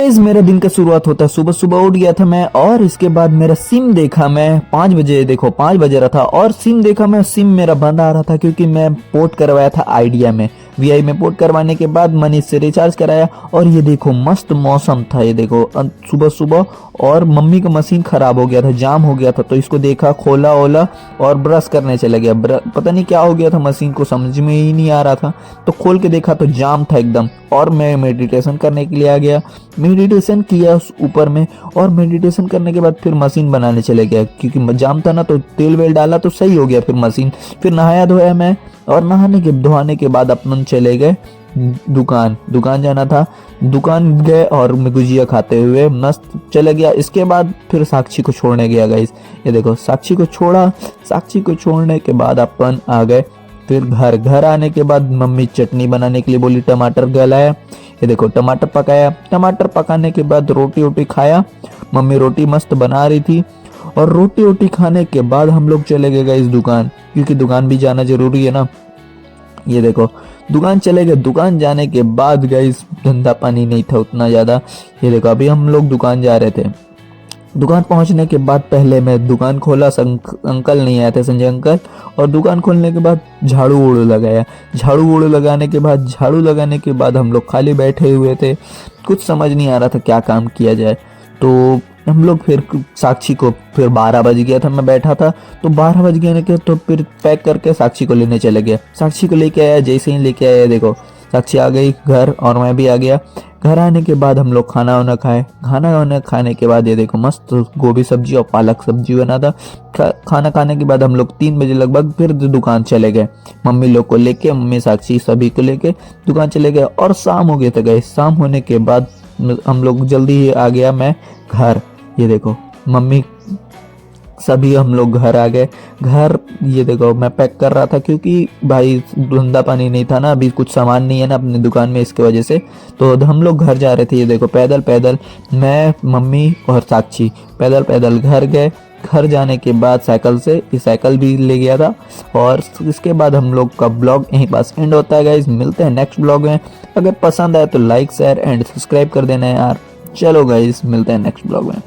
इस मेरे दिन का शुरुआत होता है, सुबह सुबह उठ गया था मैं और इसके बाद मेरा सिम देखा मैं 5 बजे, देखो 5 बजे रहा था और सिम देखा मैं, सिम मेरा बंद आ रहा था क्योंकि मैं पोर्ट करवाया था आइडिया में, वीआई में पोर्ट करवाने के बाद मनी से रिचार्ज कराया। और ये देखो मस्त मौसम था, ये देखो सुबह सुबह, और मम्मी का मशीन खराब हो गया था, जाम हो गया था, तो इसको देखा, खोला ओला और ब्रश करने चले गया। पता नहीं क्या हो गया था, मशीन को समझ में ही नहीं आ रहा था, तो खोल के देखा तो जाम था एकदम। और मैं मेडिटेशन करने के लिए आ गया, मेडिटेशन किया उस ऊपर में, और मेडिटेशन करने के बाद फिर मशीन बनाने चले गया क्योंकि जाम था ना, तो तेल वेल डाला तो सही हो गया फिर मशीन। फिर नहाया धोया मैं, और धोने के बाद अपन चले गए दुकान जाना था, दुकान गए और मैं गुजिया खाते हुए मस्त चले गया। इसके बाद फिर साक्षी को छोड़ने गया गाइस, ये देखो साक्षी को छोड़ा। साक्षी को छोड़ने के बाद अपन आ गए फिर घर आने के बाद मम्मी चटनी बनाने के लिए बोली, टमाटर गलाया, ये देखो टमाटर पकाया। टमाटर पकाने के बाद रोटी वोटी खाया, मम्मी रोटी मस्त बना रही थी। और रोटी वोटी खाने के बाद हम लोग चले गए गाइस दुकान, क्योंकि दुकान भी जाना जरूरी है ना। ये देखो दुकान चले गए, दुकान जाने के बाद गाइस धंधा पानी नहीं था उतना ज़्यादा। ये देखो अभी हम लोग दुकान जा रहे थे, दुकान पहुंचने के बाद पहले मैं दुकान खोला, अंकल नहीं आए थे, संजय अंकल। और दुकान खोलने के बाद झाड़ू वूड़ू लगाया, झाड़ू वूड़ू लगाने के बाद हम लोग खाली बैठे हुए थे, कुछ समझ नहीं आ रहा था क्या काम किया जाए। तो हम लोग फिर साक्षी को, फिर 12 बज गया था, मैं बैठा था तो 12 बज गया के, तो फिर पैक करके साक्षी को लेने चले गया। साक्षी को लेके आया, जैसे ही लेके आया देखो साक्षी आ गई घर और मैं भी आ गया। घर आने के बाद हम लोग खाना वाना खाए, खाना वाना खाने के बाद ये देखो मस्त गोभी सब्जी और पालक सब्जी बना था। खाना खाने के बाद हम लोग 3 बजे लगभग फिर दुकान चले गए, मम्मी लोग को लेके, मम्मी साक्षी सभी को लेके दुकान चले गए। और शाम हो गए थे गए, शाम होने के बाद हम लोग जल्दी ही आ गया मैं घर। ये देखो मम्मी सभी हम लोग घर आ गए। घर ये देखो मैं पैक कर रहा था क्योंकि भाई धंधा पानी नहीं था ना, अभी कुछ सामान नहीं है ना अपनी दुकान में, इसके वजह से तो हम लोग घर जा रहे थे। ये देखो पैदल पैदल मैं, मम्मी और साक्षी पैदल पैदल घर गए। घर जाने के बाद साइकिल से, ये साइकिल भी ले गया था। और इसके बाद हम लोग का ब्लॉग यहीं पास एंड होता है गाइज, मिलते हैं नेक्स्ट ब्लॉग में। अगर पसंद आए तो लाइक शेयर एंड सब्सक्राइब कर देना यार। चलो गाइज मिलते हैं नेक्स्ट ब्लॉग में।